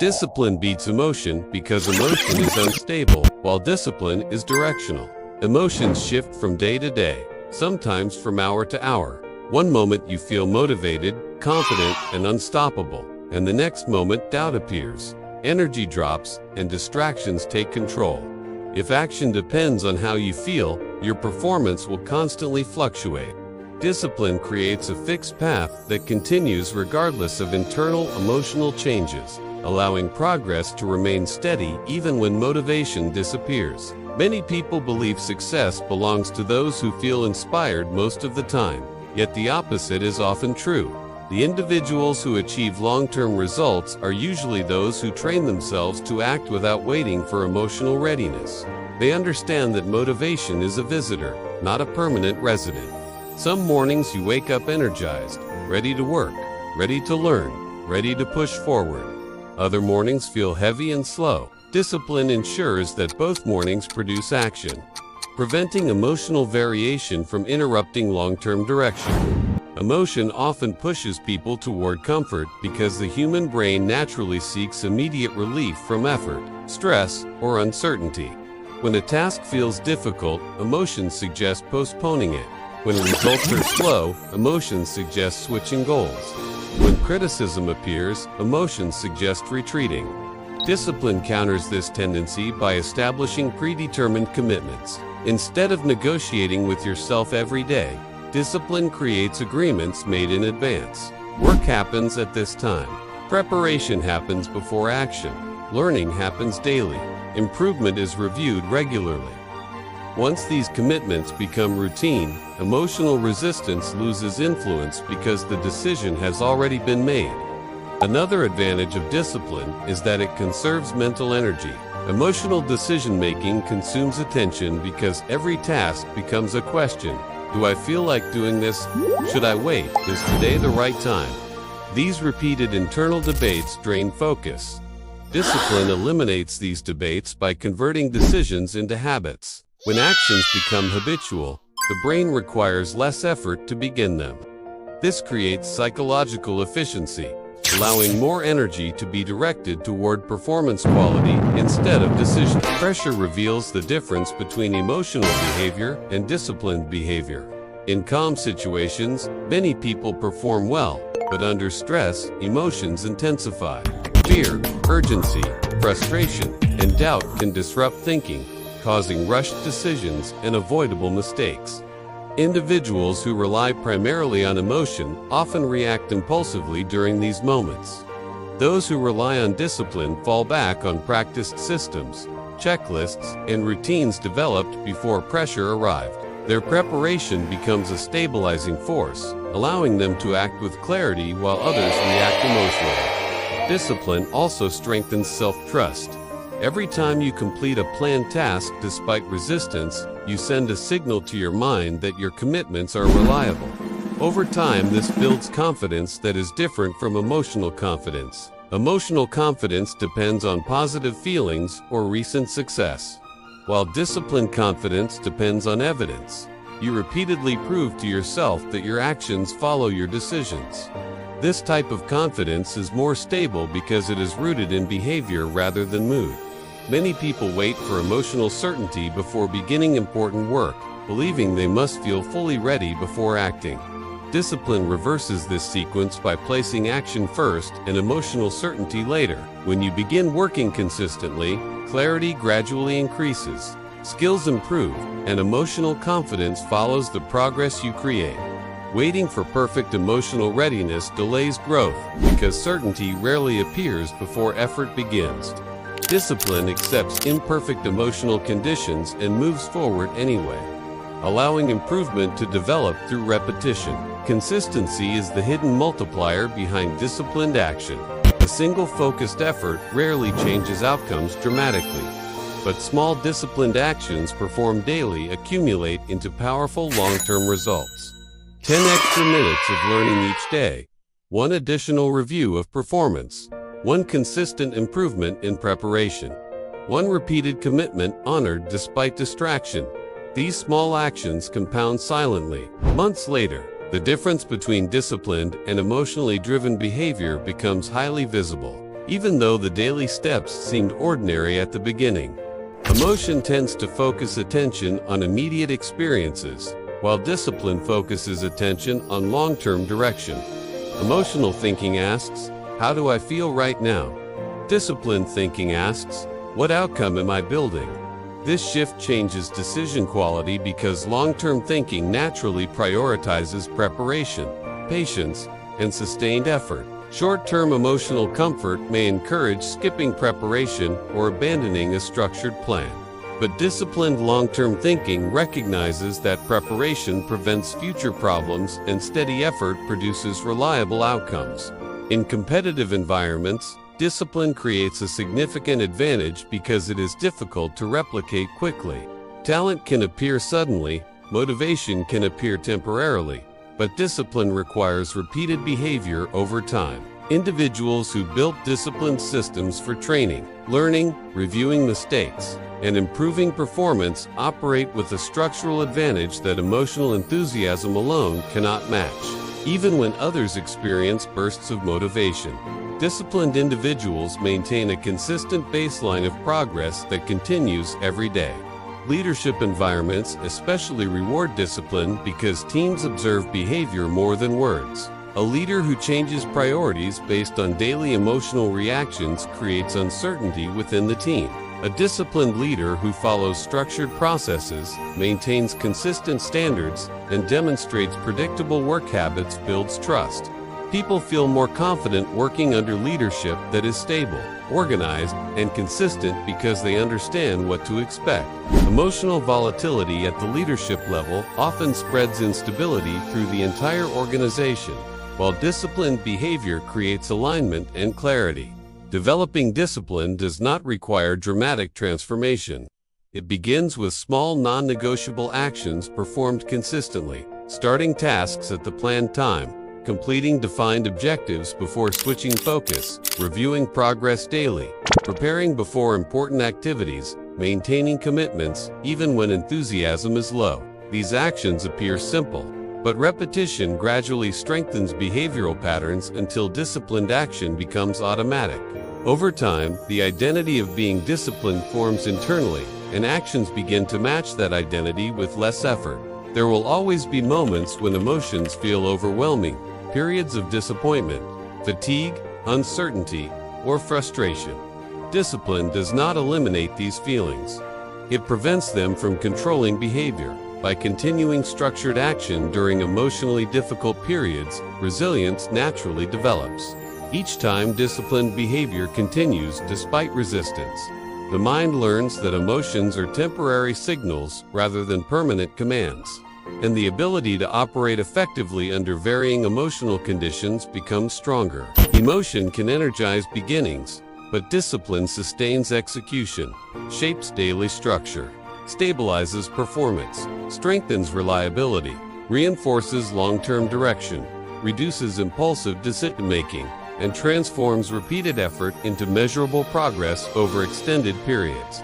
Discipline beats emotion because emotion is unstable, while discipline is directional. Emotions shift from day to day, sometimes from hour to hour. One moment you feel motivated, confident, and unstoppable, and the next moment doubt appears. Energy drops, and distractions take control. If action depends on how you feel, your performance will constantly fluctuate. Discipline creates a fixed path that continues regardless of internal emotional changes, allowing progress to remain steady even when motivation disappears. Many people believe success belongs to those who feel inspired most of the time, yet the opposite is often true. The individuals who achieve long-term results are usually those who train themselves to act without waiting for emotional readiness. They understand that motivation is a visitor, not a permanent resident. Some mornings you wake up energized, ready to work, ready to learn, ready to push forward. Other mornings feel heavy and slow. Discipline ensures that both mornings produce action, preventing emotional variation from interrupting long-term direction. Emotion often pushes people toward comfort because the human brain naturally seeks immediate relief from effort, stress, or uncertainty. When a task feels difficult, emotions suggest postponing it. When results are slow, emotions suggest switching goals. When criticism appears, emotions suggest retreating. Discipline counters this tendency by establishing predetermined commitments. Instead of negotiating with yourself every day, discipline creates agreements made in advance. Work happens at this time. Preparation happens before action. Learning happens daily. Improvement is reviewed regularly. Once these commitments become routine, emotional resistance loses influence because the decision has already been made. Another advantage of discipline is that it conserves mental energy. Emotional decision-making consumes attention because every task becomes a question. Do I feel like doing this? Should I wait? Is today the right time? These repeated internal debates drain focus. Discipline eliminates these debates by converting decisions into habits. When actions become habitual, the brain requires less effort to begin them. This creates psychological efficiency, allowing more energy to be directed toward performance quality instead of decision. Pressure reveals the difference between emotional behavior and disciplined behavior. In calm situations, many people perform well, but under stress, emotions intensify. Fear, urgency, frustration, and doubt can disrupt thinking, causing rushed decisions and avoidable mistakes. Individuals who rely primarily on emotion often react impulsively during these moments. Those who rely on discipline fall back on practiced systems, checklists, and routines developed before pressure arrived. Their preparation becomes a stabilizing force, allowing them to act with clarity while others react emotionally. Discipline also strengthens self-trust. Every time you complete a planned task despite resistance, you send a signal to your mind that your commitments are reliable. Over time, this builds confidence that is different from emotional confidence. Emotional confidence depends on positive feelings or recent success, while disciplined confidence depends on evidence. You repeatedly prove to yourself that your actions follow your decisions. This type of confidence is more stable because it is rooted in behavior rather than mood. Many people wait for emotional certainty before beginning important work, believing they must feel fully ready before acting. Discipline reverses this sequence by placing action first and emotional certainty later. When you begin working consistently, clarity gradually increases, skills improve, and emotional confidence follows the progress you create. Waiting for perfect emotional readiness delays growth because certainty rarely appears before effort begins. Discipline accepts imperfect emotional conditions and moves forward anyway, allowing improvement to develop through repetition. Consistency is the hidden multiplier behind disciplined action. A single focused effort rarely changes outcomes dramatically, but small disciplined actions performed daily accumulate into powerful long-term results. 10 extra minutes of learning each day, 1 additional review of performance, 1 consistent improvement in preparation, 1 repeated commitment honored despite distraction. These small actions compound silently. Months later, the difference between disciplined and emotionally driven behavior becomes highly visible. even though the daily steps seemed ordinary at the beginning. Emotion tends to focus attention on immediate experiences, while discipline focuses attention on long-term direction. Emotional thinking asks, "How do I feel right now?" Disciplined thinking asks, "What outcome am I building?" This shift changes decision quality because long-term thinking naturally prioritizes preparation, patience, and sustained effort. Short-term emotional comfort may encourage skipping preparation or abandoning a structured plan. But disciplined long-term thinking recognizes that preparation prevents future problems and steady effort produces reliable outcomes. In competitive environments, discipline creates a significant advantage because it is difficult to replicate quickly. Talent can appear suddenly, motivation can appear temporarily, but discipline requires repeated behavior over time. Individuals who built disciplined systems for training, learning, reviewing mistakes, and improving performance operate with a structural advantage that emotional enthusiasm alone cannot match. Even when others experience bursts of motivation, disciplined individuals maintain a consistent baseline of progress that continues every day. Leadership environments especially reward discipline because teams observe behavior more than words. A leader who changes priorities based on daily emotional reactions creates uncertainty within the team. A disciplined leader who follows structured processes, maintains consistent standards, and demonstrates predictable work habits builds trust. People feel more confident working under leadership that is stable, organized, and consistent because they understand what to expect. Emotional volatility at the leadership level often spreads instability through the entire organization, while disciplined behavior creates alignment and clarity. Developing discipline does not require dramatic transformation. It begins with small non-negotiable actions performed consistently, starting tasks at the planned time, completing defined objectives before switching focus, reviewing progress daily, preparing before important activities, maintaining commitments even when enthusiasm is low. These actions appear simple, but repetition gradually strengthens behavioral patterns until disciplined action becomes automatic. Over time, the identity of being disciplined forms internally, and actions begin to match that identity with less effort. There will always be moments when emotions feel overwhelming, periods of disappointment, fatigue, uncertainty, or frustration. Discipline does not eliminate these feelings. It prevents them from controlling behavior. By continuing structured action during emotionally difficult periods, resilience naturally develops. Each time disciplined behavior continues despite resistance, the mind learns that emotions are temporary signals rather than permanent commands, and the ability to operate effectively under varying emotional conditions becomes stronger. Emotion can energize beginnings, but discipline sustains execution, shapes daily structure, stabilizes performance, strengthens reliability, reinforces long-term direction, reduces impulsive decision-making, and transforms repeated effort into measurable progress over extended periods.